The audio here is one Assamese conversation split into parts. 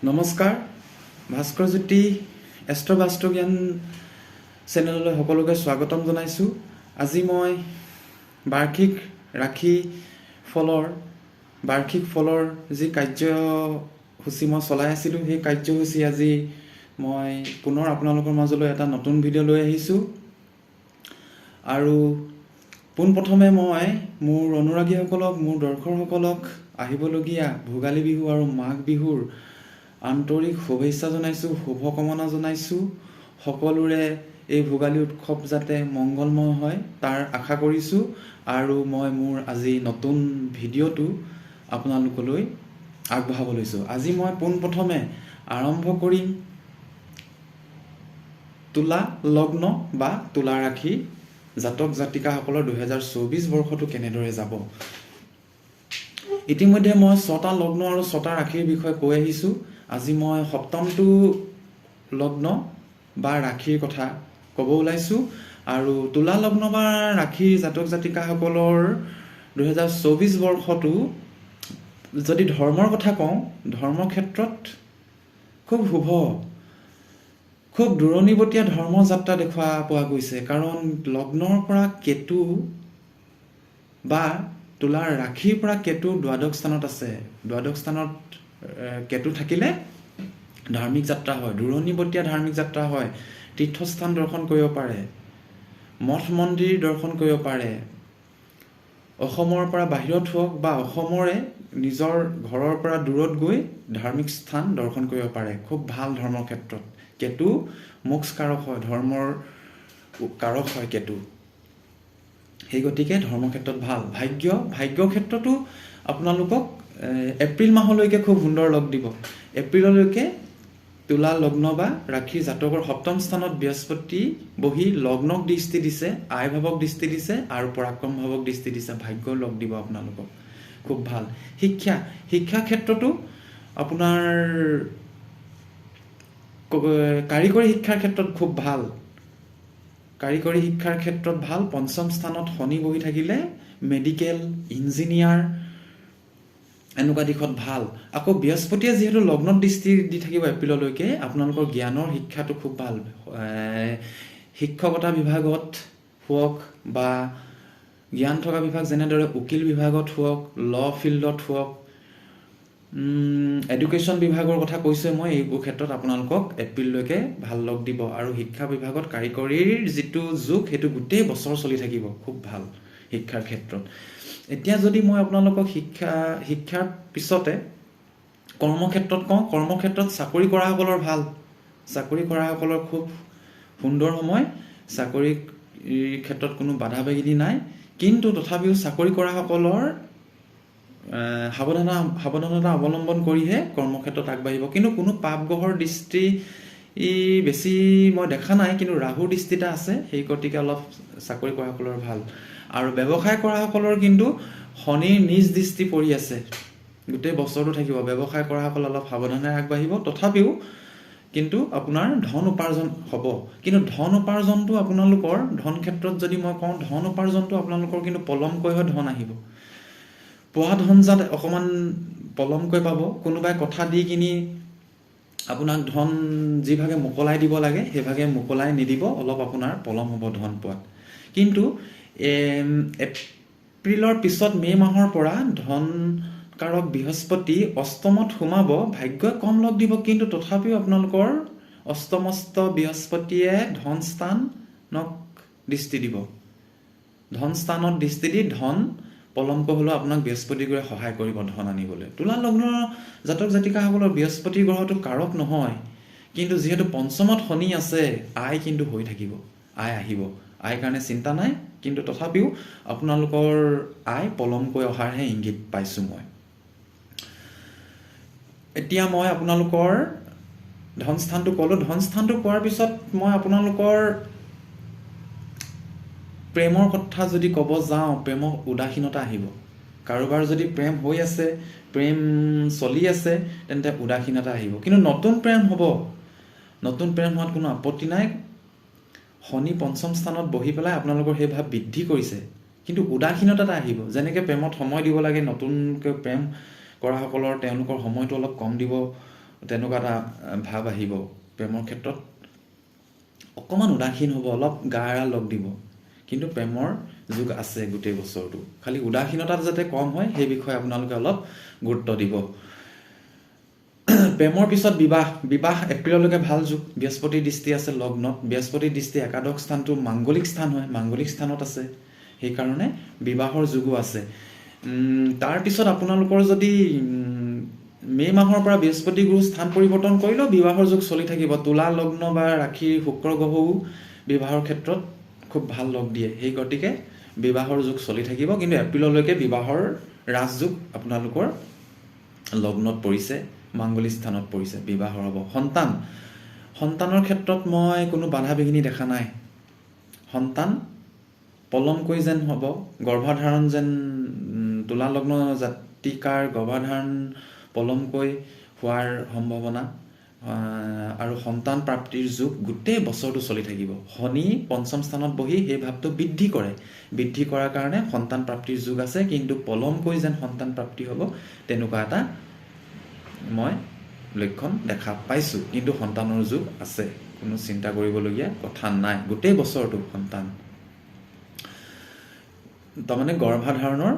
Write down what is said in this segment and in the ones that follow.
নমস্কাৰ ভাস্কৰ জ্যোতি এষ্ট্ৰবাস্তু জ্ঞান চেনেললৈ সকলোকে স্বাগতম জনাইছোঁ। আজি মই বাৰ্ষিক ফলৰ যি কাৰ্যসূচী মই চলাই আছিলোঁ, সেই কাৰ্যসূচী আজি মই পুনৰ আপোনালোকৰ মাজলৈ এটা নতুন ভিডিঅ' লৈ আহিছোঁ। আৰু পোনপ্ৰথমে মই মোৰ অনুৰাগীসকলক, মোৰ দৰ্শকসকলক আহিবলগীয়া ভোগালী বিহু আৰু মাঘ বিহুৰ আন্তৰিক শুভেচ্ছা জনাইছোঁ, শুভকামনা জনাইছোঁ। সকলোৰে এই ভোগালী উৎসৱ যাতে মংগলময় হয় তাৰ আশা কৰিছোঁ। আৰু মই মোৰ আজি নতুন ভিডিঅ'টো আপোনালোকলৈ আগবঢ়াব লৈছোঁ। আজি মই পোনপ্ৰথমে আৰম্ভ কৰিম তুলা লগ্ন বা তুলা ৰাশি জাতক জাতিকাসকলৰ 2024 বৰ্ষটো কেনেদৰে যাব। ইতিমধ্যে মই 6টা লগ্ন আৰু 6টা ৰাশিৰ বিষয়ে কৈ আহিছোঁ। আজি মই সপ্তমটো লগ্ন বা ৰাশিৰ কথা ক'ব ওলাইছোঁ। আৰু তুলা লগ্ন বা ৰাশিৰ জাতক জাতিকাসকলৰ 2024 বৰ্ষটো যদি ধৰ্মৰ কথা কওঁ, ধৰ্মৰ ক্ষেত্ৰত খুব শুভ, খুব দূৰণিবতীয়া ধৰ্মযাত্ৰা দেখুওৱা পোৱা গৈছে। কাৰণ লগ্নৰ পৰা কেতু বা তুলাৰ ৰাশিৰ পৰা কেতু দ্বাদশ স্থানত আছে। দ্বাদশ স্থানত কেতু থাকিলে ধাৰ্মিক যাত্ৰা হয়, দূৰণিবতীয়া ধাৰ্মিক যাত্ৰা হয়। তীৰ্থস্থান দৰ্শন কৰিব পাৰে, মঠ মন্দিৰ দৰ্শন কৰিব পাৰে। অসমৰ পৰা বাহিৰত হওক বা অসমৰে নিজৰ ঘৰৰ পৰা দূৰত গৈ ধাৰ্মিক স্থান দৰ্শন কৰিব পাৰে। খুব ভাল ধৰ্মৰ ক্ষেত্ৰত। কেতু মোক্ষ কাৰক হয়, ধৰ্মৰ কাৰক হয় কেতু। সেই গতিকে ধৰ্মৰ ক্ষেত্ৰত ভাল। ভাগ্য ক্ষেত্ৰতো আপোনালোকক এপ্ৰিল মাহলৈকে খুব সুন্দৰ লগ দিব। এপ্ৰিললৈকে তুলা লগ্ন বা ৰাশিৰ জাতকৰ সপ্তম স্থানত বৃহস্পতি বহি লগ্নক দৃষ্টি দিছে, আই ভাৱক দৃষ্টি দিছে আৰু পৰাক্ৰম ভাৱক দৃষ্টি দিছে। ভাগ্য লগ দিব আপোনালোকক, খুব ভাল। শিক্ষা ক্ষেত্ৰতো আপোনাৰ কাৰিকৰী শিক্ষাৰ ক্ষেত্ৰত খুব ভাল। কাৰিকৰী শিক্ষাৰ ক্ষেত্ৰত ভাল। পঞ্চম স্থানত শনি বহি থাকিলে মেডিকেল, ইঞ্জিনিয়াৰ এনেকুৱা দিশত ভাল। আকৌ বৃহস্পতিয়ে যিহেতু লগ্নত দৃষ্টি দি থাকিব এপ্ৰিললৈকে, আপোনালোকৰ জ্ঞানৰ শিক্ষাটো খুব ভাল। শিক্ষকতা বিভাগত হওক বা জ্ঞান থকা বিভাগ যেনেদৰে উকিল বিভাগত হওক, ল' ফিল্ডত হওক, এডুকেশ্যন বিভাগৰ কথা কৈছোঁ মই। এইবোৰ ক্ষেত্ৰত আপোনালোকক এপ্ৰিললৈকে ভাল লগ দিব। আৰু শিক্ষা বিভাগত কাৰিকৰীৰ যিটো যুগ, সেইটো গোটেই বছৰ চলি থাকিব। খুব ভাল শিক্ষাৰ ক্ষেত্ৰত। এতিয়া যদি মই আপোনালোকক শিক্ষাৰ পিছতে কৰ্মক্ষেত্ৰত কওঁ, কৰ্মক্ষেত্ৰত চাকৰি কৰাসকলৰ ভাল। চাকৰি কৰাসকলৰ খুব সুন্দৰ সময়। চাকৰিৰ ক্ষেত্ৰত কোনো বাধা বিঘিনি নাই। কিন্তু তথাপিও চাকৰি কৰাসকলৰ সাৱধানতা অৱলম্বন কৰিহে কৰ্মক্ষেত্ৰত আগবাঢ়িব। কিন্তু কোনো পাপ গ্ৰহৰ দৃষ্টি বেছি মই দেখা নাই, কিন্তু ৰাহুৰ দৃষ্টি এটা আছে। সেই গতিকে অলপ চাকৰি কৰাসকলৰ ভাল। আৰু ব্যৱসায় কৰাসকলৰ কিন্তু শনিৰ নিজ দৃষ্টি পৰি আছে, গোটেই বছৰটো থাকিব। ব্যৱসায় কৰাসকল অলপ সাৱধানে আগবাঢ়িব। তথাপিও কিন্তু আপোনাৰ ধন উপাৰ্জন হ'ব। কিন্তু ধন উপাৰ্জনটো আপোনালোকৰ ধন ক্ষেত্ৰত যদি মই কওঁ, ধন উপাৰ্জনটো আপোনালোকৰ কিন্তু পলমকৈহে ধন আহিব। পোৱা ধন যাত অকণমান পলমকৈ পাব। কোনোবাই কথা দি কিনি আপোনাক ধন যিভাগে মোকলাই দিব লাগে সেইভাগে মোকলাই নিদিব, অলপ আপোনাৰ পলম হ'ব ধন পোৱাত। কিন্তু এপ্ৰিলৰ পিছত মে' মাহৰ পৰা ধন কাৰক বৃহস্পতি অষ্টমত সোমাব। ভাগ্যই কম লগ দিব, কিন্তু তথাপিও আপোনালোকৰ অষ্টমস্ত বৃহস্পতিয়ে ধন স্থানক দৃষ্টি দিব। ধন স্থানত দৃষ্টি দি ধন পলমকৈ হ'লেও আপোনাক বৃহস্পতি গ্ৰহে সহায় কৰিব ধন আনিবলৈ। তুলা লগ্নৰ জাতক জাতিকাসকলৰ বৃহস্পতি গ্ৰহটো কাৰক নহয়, কিন্তু যিহেতু পঞ্চমত শনি আছে, আয় কিন্তু হৈ থাকিব, আয় আহিব। আয় কাৰণে চিন্তা নাই, কিন্তু তথাপিও আপোনালোকৰ আয় পলমকৈ অহাৰহে ইংগিত পাইছোঁ মই। এতিয়া মই আপোনালোকৰ ধনস্থানটো ক'লোঁ। ধনস্থানটো কোৱাৰ পিছত মই আপোনালোকৰ প্ৰেমৰ কথা যদি ক'ব যাওঁ, প্ৰেমৰ উদাসীনতা আহিব। কাৰোবাৰ যদি প্ৰেম হৈ আছে, প্ৰেম চলি আছে, তেন্তে উদাসীনতা আহিব। কিন্তু নতুন প্ৰেম হ'ব। নতুন প্ৰেম হোৱাত কোনো আপত্তি নাই। শনি পঞ্চম স্থানত বহি পেলাই আপোনালোকৰ সেই ভাৱ বৃদ্ধি কৰিছে, কিন্তু উদাসীনতা এটা আহিব। যেনেকৈ প্ৰেমত সময় দিব লাগে, নতুনকৈ প্ৰেম কৰাসকলৰ তেওঁলোকৰ সময়টো অলপ কম দিব তেনেকুৱা এটা ভাৱ আহিব। প্ৰেমৰ ক্ষেত্ৰত অকণমান উদাসীন হ'ব, অলপ গা এৰা লগ দিব, কিন্তু প্ৰেমৰ যুগ আছে গোটেই বছৰটো। খালি উদাসীনতাত যাতে কম হয় সেই বিষয়ে আপোনালোকে অলপ গুৰুত্ব দিব। প্ৰেমৰ পিছত বিবাহ এপ্ৰিললৈকে ভাল যুগ। বৃহস্পতিৰ দৃষ্টি আছে লগ্নত। বৃহস্পতিৰ দৃষ্টি একাদশ স্থানটো মাংগলিক স্থান হয়, মাংগলিক স্থানত আছে, সেইকাৰণে বিবাহৰ যুগো আছে। তাৰপিছত আপোনালোকৰ যদি মে' মাহৰ পৰা বৃহস্পতি গুৰু স্থান পৰিৱৰ্তন কৰিলেও বিবাহৰ যুগ চলি থাকিব। তুলা লগ্ন বা ৰাশিৰ শুক্ৰ গ্ৰহও বিবাহৰ ক্ষেত্ৰত খুব ভাল লগ দিয়ে, সেই গতিকে বিবাহৰ যুগ চলি থাকিব। কিন্তু এপ্ৰিললৈকে বিবাহৰ ৰাজযোগ আপোনালোকৰ লগ্নত পৰিছে, মাংগলিক স্থানত পৰিছে, বিবাহৰ হ'ব। সন্তানৰ ক্ষেত্ৰত মই কোনো বাধা বিঘিনি দেখা নাই। সন্তান পলমকৈ যেন হ'ব, গৰ্ভধাৰণ যেন তুলা লগ্ন জাতিকাৰ গৰ্ভধাৰণ পলমকৈ হোৱাৰ সম্ভাৱনা, আৰু সন্তান প্ৰাপ্তিৰ যুগ গোটেই বছৰটো চলি থাকিব। শনি পঞ্চম স্থানত বহি সেই ভাৱটো বৃদ্ধি কৰাৰ কাৰণে সন্তান প্ৰাপ্তিৰ যুগ আছে, কিন্তু পলমকৈ যেন সন্তান প্ৰাপ্তি হ'ব তেনেকুৱা এটা মই লক্ষণ দেখা পাইছোঁ। কিন্তু সন্তানৰ যুগ আছে, কোনো চিন্তা কৰিবলগীয়া কথা নাই। গোটেই বছৰটো সন্তান, তাৰমানে গৰ্ভধাৰণৰ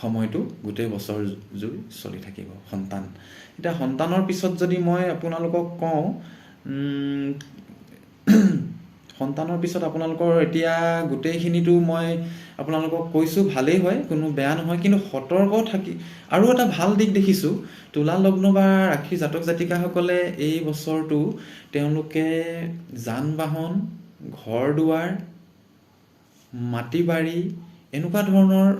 সময়টো গোটেই বছৰ জুৰি চলি থাকিব সন্তান। এতিয়া সন্তানৰ পিছত যদি মই আপোনালোকক কওঁ, সন্তানৰ পিছত আপোনালোকৰ এতিয়া গোটেইখিনিতো মই আপোনালোকক কৈছোঁ, ভালেই হয়, কোনো বেয়া নহয়। কিন্তু সতৰ্ক থাকি আৰু এটা ভাল দিশ দেখিছোঁ, তুলা লগ্ন বা ৰাশি জাতক জাতিকাসকলে এই বছৰটো তেওঁলোকে যান বাহন, ঘৰ দুৱাৰ, মাটি বাৰী এনেকুৱা ধৰণৰ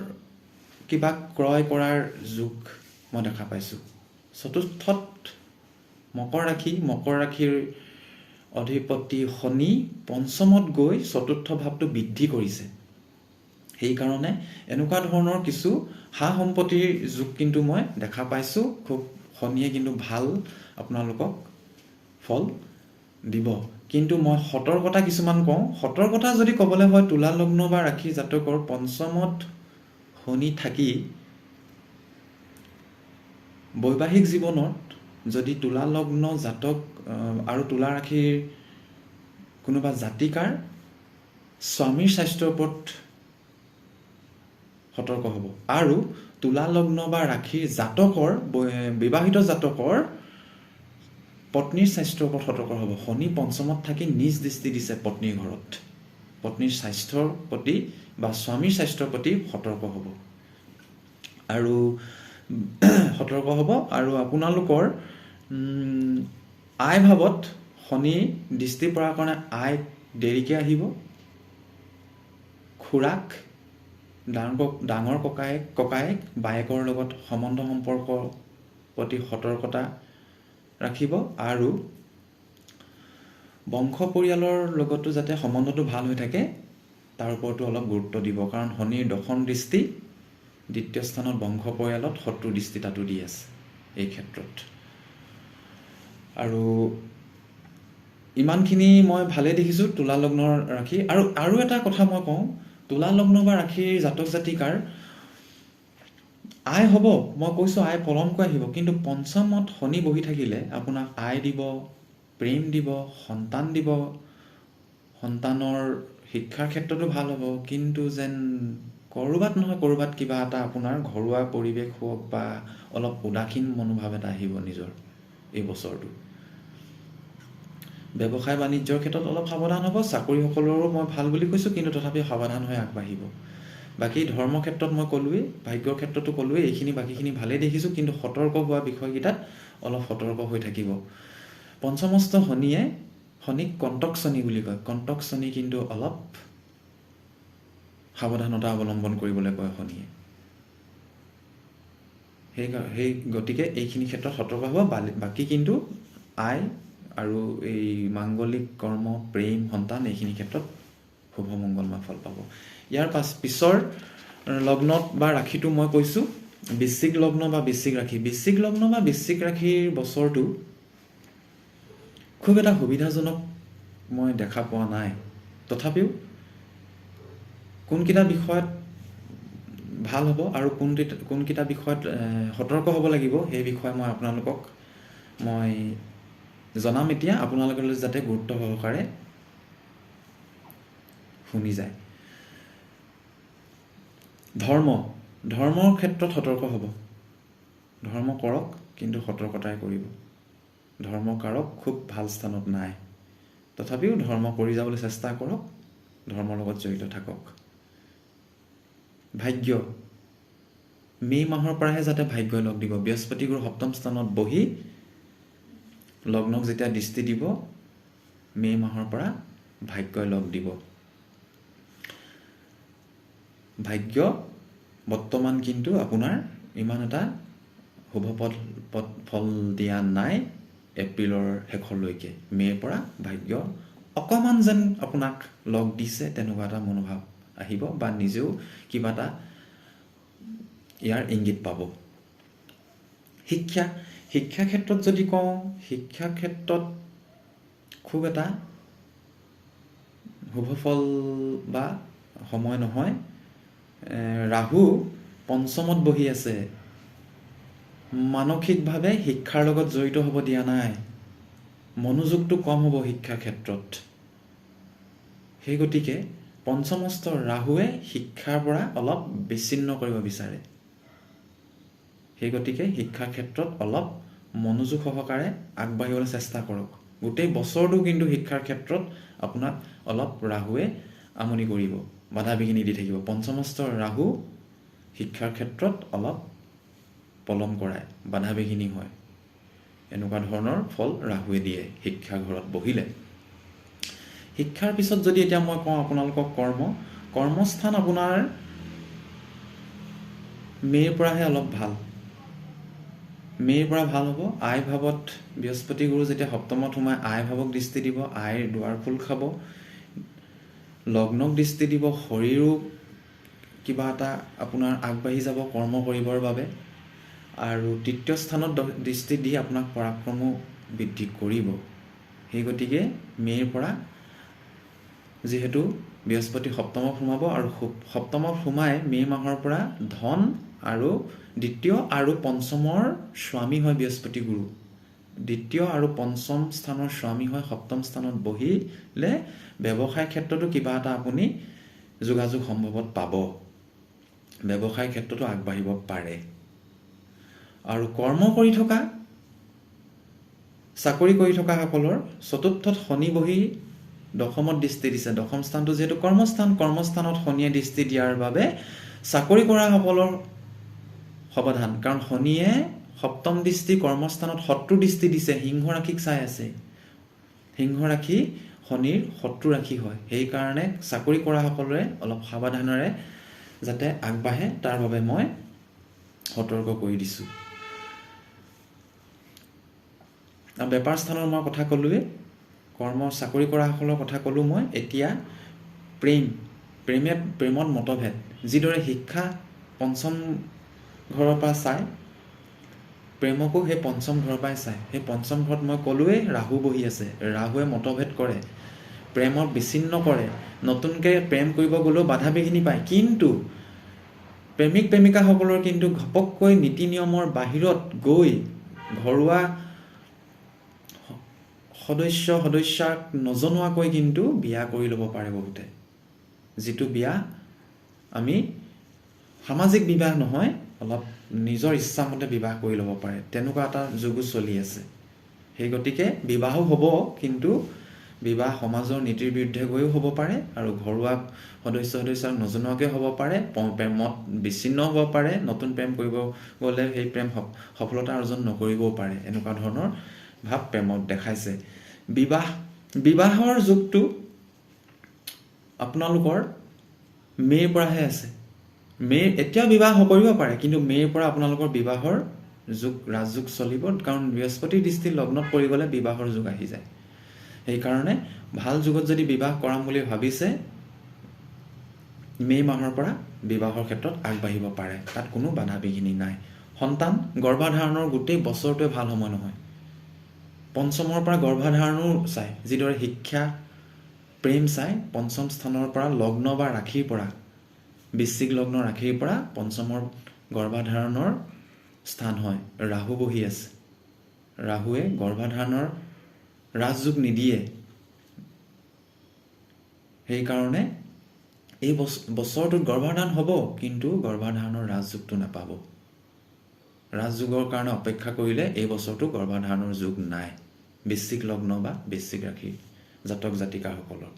কিবা ক্ৰয় কৰাৰ যুগ মই দেখা পাইছোঁ। চতুৰ্থত মকৰ ৰাশিৰ অধিপতি শনি পঞ্চমত গৈ চতুৰ্থ ভাৱটো বৃদ্ধি কৰিছে। সেইকাৰণে এনেকুৱা ধৰণৰ কিছু সা সম্পত্তিৰ যুগ কিন্তু মই দেখা পাইছোঁ। খুব শনিয়ে কিন্তু ভাল আপোনালোকক ফল দিব। কিন্তু মই সতৰ্কতা কিছুমান কওঁ। সতৰ্কতা যদি ক'বলৈ হয়, তুলা লগ্ন বা ৰাশি জাতকৰ পঞ্চমত শনি থাকি বৈবাহিক জীৱনত যদি তুলা লগ্ন জাতক আৰু তুলা ৰাশিৰ কোনোবা জাতিকাৰ স্বামীৰ স্বাস্থ্যৰ ওপৰত সতৰ্ক হ'ব, আৰু তুলা লগ্ন বা ৰাশিৰ জাতকৰ বিবাহিত জাতকৰ পত্নীৰ স্বাস্থ্যৰ ওপৰত সতৰ্ক হ'ব। শনি পঞ্চমত থাকি নিজ দৃষ্টি দিছে পত্নীৰ ঘৰত, পত্নীৰ স্বাস্থ্যৰ প্ৰতি বা স্বামীৰ স্বাস্থ্যৰ প্ৰতি সতৰ্ক হ'ব। আৰু আপোনালোকৰ আয় ভাৱত শনি দৃষ্টি পৰাৰ কাৰণে আয় দেৰিকৈ আহিব। খুৰাক, ডাঙৰ ককায়েক বায়েকৰ লগত সম্বন্ধ সম্পৰ্কৰ প্ৰতি সতৰ্কতা ৰাখিব, আৰু বংশ পৰিয়ালৰ লগতো যাতে সম্বন্ধটো ভাল হৈ থাকে তাৰ ওপৰতো অলপ গুৰুত্ব দিব। কাৰণ শনিৰ দশম দৃষ্টি দ্বিতীয় স্থানত বংশ পৰিয়ালত শত্ৰু দৃষ্টি তাতো দি আছে এই ক্ষেত্ৰত। আৰু ইমানখিনি মই ভালেই দেখিছোঁ তুলা লগ্নৰ ৰাশি। আৰু এটা কথা মই কওঁ, তুলা লগ্ন বা ৰাশিৰ জাতক জাতিকাৰ আয় হ'ব, মই কৈছোঁ আয় পলমকৈ আহিব, কিন্তু পঞ্চমত শনি বহি থাকিলে আপোনাক আয় দিব, প্ৰেম দিব, সন্তান দিব, সন্তানৰ শিক্ষাৰ ক্ষেত্ৰতো ভাল হ'ব। কিন্তু যেন ক'ৰবাত নহয় ক'ৰবাত কিবা এটা আপোনাৰ ঘৰুৱা পৰিৱেশ হওক বা অলপ উদাসীন মনোভাৱ এটা আহিব নিজৰ এই বছৰটো। ব্যৱসায় বাণিজ্যৰ ক্ষেত্ৰত অলপ সাৱধান হ'ব। চাকৰিসকলৰো মই ভাল বুলি কৈছোঁ, কিন্তু তথাপি সাৱধান হৈ আগবাঢ়িব। বাকী ধৰ্ম ক্ষেত্ৰত মই ক'লোৱেই, ভাগ্যৰ ক্ষেত্ৰতো ক'লোৱেই, এইখিনি বাকীখিনি ভালেই দেখিছোঁ। কিন্তু সতৰ্ক হোৱা বিষয়কেইটাত অলপ সতৰ্ক হৈ থাকিব। পঞ্চমস্থ শনিক কণ্টক শনি বুলি কয়। কণ্টক শনি কিন্তু অলপ সাৱধানতা অৱলম্বন কৰিবলৈ কয় শনিয়ে। সেই গতিকে এইখিনি ক্ষেত্ৰত সতৰ্ক হ'ব। বাকী কিন্তু আয় আৰু এই মাংগলিক কৰ্ম, প্ৰেম, সন্তান এইখিনি ক্ষেত্ৰত শুভ মংগলময় ফল পাব। ইয়াৰ পিছৰ লগ্নত বা ৰাশিটো মই কৈছোঁ বৃশ্চিক লগ্ন বা বৃশ্চিক ৰাশি। বৃশ্চিক লগ্ন বা বৃশ্চিক ৰাশিৰ বছৰটো খুব এটা সুবিধাজনক মই দেখা পোৱা নাই। তথাপিও কোনকেইটা বিষয়ত ভাল হ'ব আৰু কোনকেইটা বিষয়ত সতৰ্ক হ'ব লাগিব সেই বিষয়ে মই আপোনালোকক মই জনাম এতিয়া, আপোনালোকে যাতে গুৰুত্ব সহকাৰে শুনি যায়। ধৰ্মৰ ক্ষেত্ৰত সতৰ্ক হ'ব। ধৰ্ম কৰক, কিন্তু সতৰ্কতাৰে কৰিব। ধৰ্মকাৰক খুব ভাল স্থানত নাই, তথাপিও ধৰ্ম কৰি যাবলৈ চেষ্টা কৰক, ধৰ্মৰ লগত জড়িত থাকক। ভাগ্য, মে' মাহৰ পৰাহে যাতে ভাগ্যই লগ দিব। বৃহস্পতি গুৰু সপ্তম স্থানত বহি লগ্নক যেতিয়া দৃষ্টি দিব, মে' মাহৰ পৰা ভাগ্যই লগ দিব। ভাগ্য বৰ্তমান কিন্তু আপোনাৰ ইমান এটা শুভ ফল দিয়া নাই এপ্ৰিলৰ শেষলৈকে। মে'ৰ পৰা ভাগ্য অকণমান যেন আপোনাক লগ দিছে, তেনেকুৱা এটা মনোভাৱ আহিব, বা নিজেও কিবা এটা ইয়াৰ ইংগিত পাব। শিক্ষা ক্ষেত্ৰত যদি কওঁ, শিক্ষা ক্ষেত্ৰত খুব এটা শুভ ফল বা সময় নহয়। ৰাহু পঞ্চমত বহি আছে, মানসিকভাৱে শিক্ষাৰ লগত জড়িত হ'ব দিয়া নাই, মনোযোগটো কম হ'ব শিক্ষাৰ ক্ষেত্ৰত। সেই গতিকে পঞ্চমস্থ ৰাহুৱে শিক্ষাৰ পৰা অলপ বিচ্ছিন্ন কৰিব বিচাৰে। সেই গতিকে শিক্ষাৰ ক্ষেত্ৰত অলপ মনোযোগ সহকাৰে আগবাঢ়িবলৈ চেষ্টা কৰক। গোটেই বছৰটো কিন্তু শিক্ষাৰ ক্ষেত্ৰত আপোনাক অলপ ৰাহুৱে আমনি কৰিব, বাধা বিঘিনি দি থাকিব। পঞ্চমস্থ ৰাহু শিক্ষাৰ ক্ষেত্ৰত অলপ পলম কৰায়, বাধা বিঘিনি হয়। এনেকুৱা ধৰণৰ ফল ৰাহুৱে দিয়ে শিক্ষা ঘৰত বহিলে। শিক্ষাৰ পিছত যদি এতিয়া মই কওঁ আপোনালোকক কৰ্মস্থান আপোনাৰ মে'ৰ পৰাহে অলপ ভাল। মে'ৰ পৰা ভাল হ'ব। আই ভাৱত বৃহস্পতি গুৰু যেতিয়া সপ্তমত সোমাই আই ভাৱক দৃষ্টি দিব, আইৰ দুৱাৰ খোল খাব। লগ্নক দৃষ্টি দিব, শৰীৰো কিবা এটা আপোনাৰ আগবাঢ়ি যাব কৰ্ম কৰিবৰ বাবে। আৰু তৃতীয় স্থানত দৃষ্টি দি আপোনাক পৰাক্ৰমো বৃদ্ধি কৰিব। সেই গতিকে মে'ৰ পৰা যিহেতু বৃহস্পতি সপ্তমত সোমাব, আৰু সপ্তমত সোমাই মে' মাহৰ পৰা ধন আৰু দ্বিতীয় আৰু পঞ্চমৰ স্বামী হয় বৃহস্পতি গুৰু। দ্বিতীয় আৰু পঞ্চম স্থানৰ স্বামী হয় সপ্তম স্থানত বহিলে ব্যৱসায় ক্ষেত্ৰতো কিবা এটা আপুনি যোগাযোগ সম্ভৱত পাব, ব্যৱসায় ক্ষেত্ৰতো আগবাঢ়িব পাৰে। আৰু চাকৰি কৰি থকা সকলৰ চতুৰ্থত শনি বহি দশমত দৃষ্টি দিছে। দশম স্থানটো যিহেতু কৰ্মস্থানত শনিয়ে দৃষ্টি দিয়াৰ বাবে চাকৰি কৰা সকলৰ সাৱধান, কাৰণ শনিয়ে সপ্তম দৃষ্টি কৰ্মস্থানত শত্ৰু দৃষ্টি দিছে, সিংহ ৰাশিক চাই আছে। সিংহ ৰাশি শনিৰ শত্ৰু ৰাশি হয়। সেইকাৰণে চাকৰি কৰা সকলোৰে অলপ সাৱধানেৰে যাতে আগবাঢ়ে, তাৰ বাবে মই সতৰ্ক কৰি দিছোঁ। বেপাৰ স্থানৰ মই কথা ক'লোৱে, চাকৰি কৰা সকলৰ কথা ক'লোঁ মই। এতিয়া প্ৰেমত মতভেদ, যিদৰে শিক্ষা পঞ্চম ঘৰৰ পৰা চায়, প্ৰেমকো সেই পঞ্চম ঘৰৰ পৰাই চায়। সেই পঞ্চম ঘৰত মই ক'লোৱেই ৰাহু বহি আছে। ৰাহুৱে মতভেদ কৰে, প্ৰেমত বিচ্ছিন্ন কৰে, নতুনকৈ প্ৰেম কৰিব গ'লেও বাধা বিঘিনি পায়। কিন্তু প্ৰেমিক প্ৰেমিকাসকলৰ কিন্তু ঘপককৈ নীতি নিয়মৰ বাহিৰত গৈ ঘৰুৱা সদস্যাক নজনোৱাকৈ কিন্তু বিয়া কৰি ল'ব পাৰে বহুতে। যিটো বিয়া আমি সামাজিক বিবাহ নহয়, অলপ নিজৰ ইচ্ছামতে বিবাহ কৰি ল'ব পাৰে, তেনেকুৱা এটা যুগো চলি আছে। সেই গতিকে বিবাহো হ'ব, কিন্তু বিবাহ সমাজৰ নীতিৰ বিৰুদ্ধে গৈও হ'ব পাৰে, আৰু ঘৰুৱা সদস্যাক নজনোৱাকৈ হ'ব পাৰে, প্ৰেমত বিচ্ছিন্ন হ'ব পাৰে, নতুন প্ৰেম কৰিব গ'লে সেই প্ৰেম সফলতা অৰ্জন নকৰিবও পাৰে। এনেকুৱা ধৰণৰ ভাৱ প্ৰেমত দেখাইছে। বিবাহৰ যুগটো আপোনালোকৰ মে'ৰ পৰাহে আছে। এতিয়াও বিবাহ কৰিব পাৰে, কিন্তু মে'ৰ পৰা আপোনালোকৰ বিবাহৰ ৰাজযোগ চলিব, কাৰণ বৃহস্পতিৰ দৃষ্টি লগ্নত পৰি গ'লে বিবাহৰ যুগ আহি যায়। সেইকাৰণে ভাল যুগত যদি বিবাহ কৰাম বুলি ভাবিছে, মে' মাহৰ পৰা বিবাহৰ ক্ষেত্ৰত আগবাঢ়িব পাৰে, তাত কোনো বাধা বিঘিনি নাই। সন্তান গৰ্ভাধাৰণৰ গোটেই বছৰটোৱে ভাল সময় নহয়। পঞ্চমৰ পৰা গৰ্ভাধাৰণো চায়, যিদৰে শিক্ষা প্ৰেম চায়। পঞ্চম স্থানৰ পৰা লগ্ন বা ৰাশিৰ পৰা, বৃশ্চিক লগ্ন ৰাশিৰ পৰা পঞ্চমৰ গৰ্ভাধাৰণৰ স্থান হয়। ৰাহু বহি আছে, ৰাহুৱে গৰ্ভাধাৰণৰ ৰাজযোগ নিদিয়ে। সেইকাৰণে এই বছৰটোত গৰ্ভাধান হ'ব, কিন্তু গৰ্ভাধানৰ ৰাজযোগটো নাপাব। ৰাজযোগৰ কাৰণে অপেক্ষা কৰিলে এই বছৰটো গৰ্ভাধানৰ যোগ নাই বৃশ্চিক লগ্ন বা বৃশ্চিক ৰাশিৰ জাতক জাতিকাসকলৰ।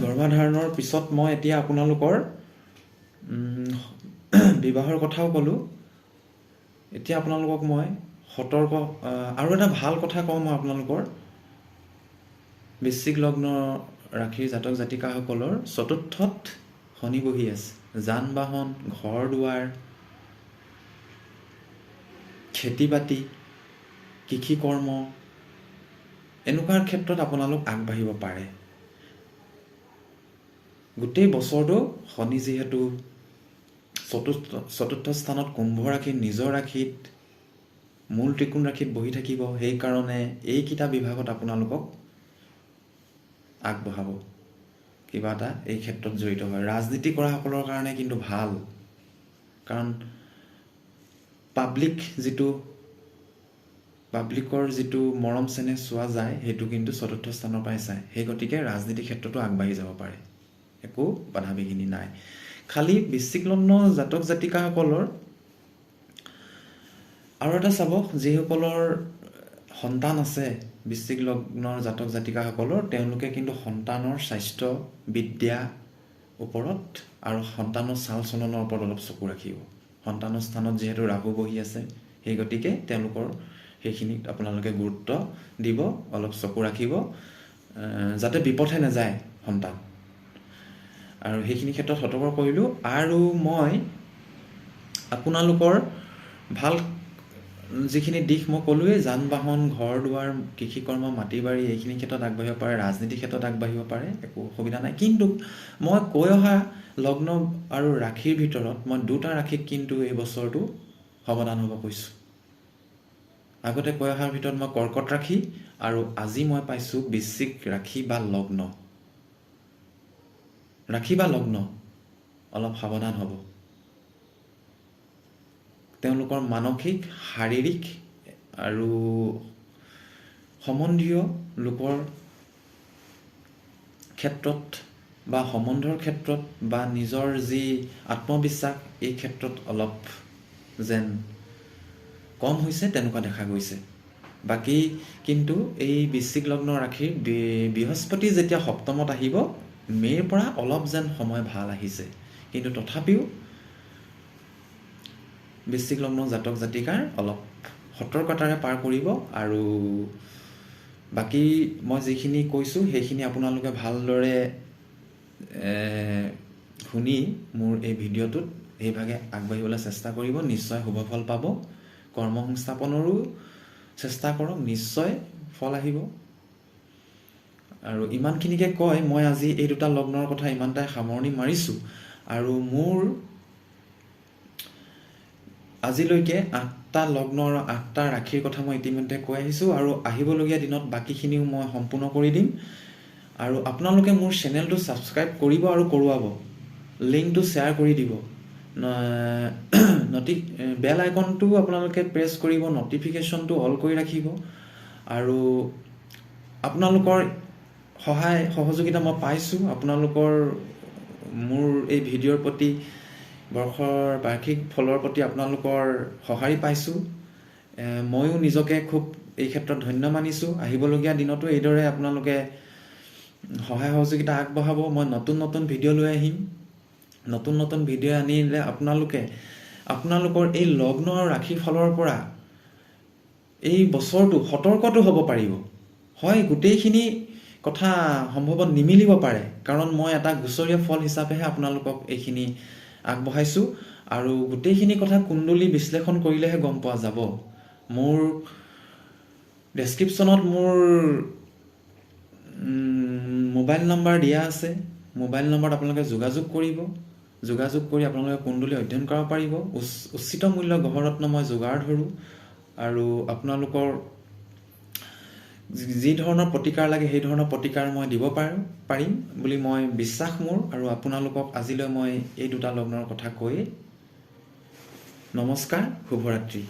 গৰ্ভাধাৰণৰ পিছত মই এতিয়া আপোনালোকৰ বিবাহৰ কথাও ক'লোঁ। এতিয়া আপোনালোকক মই আৰু এটা ভাল কথা কওঁ মই আপোনালোকৰ বৃশ্চিক লগ্ন ৰাশিৰ জাতক জাতিকাসকলৰ চতুৰ্থত শনি বহি আছে। যান বাহন, ঘৰ দুৱাৰ, খেতি বাতি, কৃষি কৰ্ম এনেকুৱা ক্ষেত্ৰত আপোনালোক আগবাঢ়িব পাৰে। গোটেই বছৰটো শনি যিহেতু চতুৰ্থ স্থানত কুম্ভ ৰাশিত, নিজৰ ৰাশিত, মূল ত্ৰিকোণ ৰাশিত বহি থাকিব। সেইকাৰণে এইকেইটা বিভাগত আপোনালোকক আগবঢ়াব, কিবা এটা এই ক্ষেত্ৰত জড়িত হয়। ৰাজনীতি কৰাসকলৰ কাৰণে কিন্তু ভাল, কাৰণ পাব্লিকৰ যিটো মৰম চেনেহ চোৱা যায় সেইটো কিন্তু চতুৰ্থ স্থানৰ পৰাই চায়। সেই গতিকে ৰাজনীতি ক্ষেত্ৰতো আগবাঢ়ি যাব পাৰে, একো বাধা বিঘিনি নাই। খালি বৃশ্চিক লগ্ন জাতক জাতিকাসকলৰ আৰু এটা চাব, যিসকলৰ সন্তান আছে বৃশ্চিক লগ্নৰ জাতক জাতিকাসকলৰ, তেওঁলোকে কিন্তু সন্তানৰ স্বাস্থ্য, বিদ্যা ওপৰত আৰু সন্তানৰ চাল চলনৰ ওপৰত অলপ চকু ৰাখিব। সন্তানৰ স্থানত যিহেতু ৰাহু বহি আছে, সেই গতিকে তেওঁলোকৰ সেইখিনিত আপোনালোকে গুৰুত্ব দিব, অলপ চকু ৰাখিব, যাতে বিপথে নাযায় সন্তান। আৰু সেইখিনি ক্ষেত্ৰত সতৰ্ক কৰিলোঁ। আৰু মই আপোনালোকৰ ভাল যিখিনি দিশ মই ক'লোৱেই, যান বাহন, ঘৰ দুৱাৰ, কৃষি কৰ্ম, মাটি বাৰী, এইখিনি ক্ষেত্ৰত আগবাঢ়িব পাৰে, ৰাজনীতিৰ ক্ষেত্ৰত আগবাঢ়িব পাৰে, একো অসুবিধা নাই। কিন্তু মই কৈ অহা লগ্ন আৰু ৰাশিৰ ভিতৰত মই দুটা ৰাশিক কিন্তু এই বছৰটো সাৱধান হ'ব কৈছোঁ। আগতে কৈ অহাৰ ভিতৰত মই কৰ্কট ৰাশি আৰু আজি মই পাইছোঁ বৃশ্চিক ৰাশি বা লগ্ন। ৰাশি বা লগ্ন অলপ সাৱধান হ'ব। তেওঁলোকৰ মানসিক, শাৰীৰিক আৰু সম্বন্ধীয় লোকৰ ক্ষেত্ৰত বা সম্বন্ধৰ ক্ষেত্ৰত বা নিজৰ যি আত্মবিশ্বাস, এই ক্ষেত্ৰত অলপ যেন কম হৈছে তেনেকুৱা দেখা গৈছে। বাকী কিন্তু এই বৃশ্চিক লগ্ন ৰাশিৰ বৃহস্পতি যেতিয়া সপ্তমত আহিব, মে'ৰ পৰা অলপ যেন সময় ভাল আহিছে। কিন্তু তথাপিও বৃশ্চিক লগ্ন জাতক জাতিকাৰ অলপ সতৰ্কতাৰে পাৰ কৰিব। আৰু বাকী মই যিখিনি কৈছোঁ সেইখিনি আপোনালোকে ভালদৰে শুনি মোৰ এই ভিডিঅ'টোত সেইভাগে আগবাঢ়িবলৈ চেষ্টা কৰিব, নিশ্চয় শুভ ফল পাব। কৰ্ম সংস্থাপনৰো চেষ্টা কৰক, নিশ্চয় ফল আহিব। আৰু ইমানখিনিকে কয় মই আজি এই দুটা লগ্নৰ কথা ইমানটাই সামৰণি মাৰিছোঁ। আৰু মোৰ আজিলৈকে 8টা লগ্ন আৰু 8টা ৰাশিৰ কথা মই ইতিমধ্যে কৈ আহিছোঁ, আৰু আহিবলগীয়া দিনত বাকীখিনিও মই সম্পূৰ্ণ কৰি দিম। আৰু আপোনালোকে মোৰ চেনেলটো ছাবস্ক্ৰাইব কৰিব আৰু কৰোৱাব, লিংকটো শ্বেয়াৰ কৰি দিব, বেল আইকনটো আপোনালোকে প্ৰেছ কৰিব, নটিফিকেশ্যনটো অল কৰি ৰাখিব। আৰু আপোনালোকৰ সহায় সহযোগিতা মই পাইছোঁ। আপোনালোকৰ মোৰ এই ভিডিঅ'ৰ প্ৰতি, বৰ্ষৰ বাৰ্ষিক ফলৰ প্ৰতি আপোনালোকৰ সঁহাৰি পাইছোঁ। ময়ো নিজকে খুব এই ক্ষেত্ৰত ধন্য মানিছোঁ। আহিবলগীয়া দিনতো এইদৰে আপোনালোকে সহায় সহযোগিতা আগবঢ়াব। মই নতুন ভিডিঅ' লৈ আহিম। নতুন ভিডিঅ' আনিলে আপোনালোকৰ এই লগ্ন আৰু ৰাশিৰ ফলৰ পৰা এই বছৰটো সতৰ্কটো হ'ব পাৰিব। হয়, গোটেইখিনি কথা সম্ভৱত নিমিলিব পাৰে, কাৰণ মই এটা গোচৰীয় ফল হিচাপেহে আপোনালোকক এইখিনি আগবঢ়াইছোঁ। আৰু গোটেইখিনি কথা কুণ্ডলী বিশ্লেষণ কৰিলেহে গম পোৱা যাব। মোৰ ডেছক্ৰিপশ্যনত মোৰ মোবাইল নম্বৰ দিয়া আছে। মোবাইল নম্বৰত আপোনালোকে যোগাযোগ কৰিব। যোগাযোগ কৰি আপোনালোকে কুণ্ডলী অধ্যয়ন কৰিব পাৰিব। উচিত মূল্য গ্ৰহৰত্ন মই যোগাৰ ধৰোঁ। আৰু আপোনালোকৰ যি ধৰণৰ প্ৰতিকাৰ লাগে সেই ধৰণৰ প্ৰতিকাৰ মই দিব পাৰিম বুলি মই বিশ্বাস মোৰ। আৰু আপোনালোকক আজিলৈ মই এই দুটা লগ্নৰ কথা কৈ নমস্কাৰ, শুভৰাত্ৰি।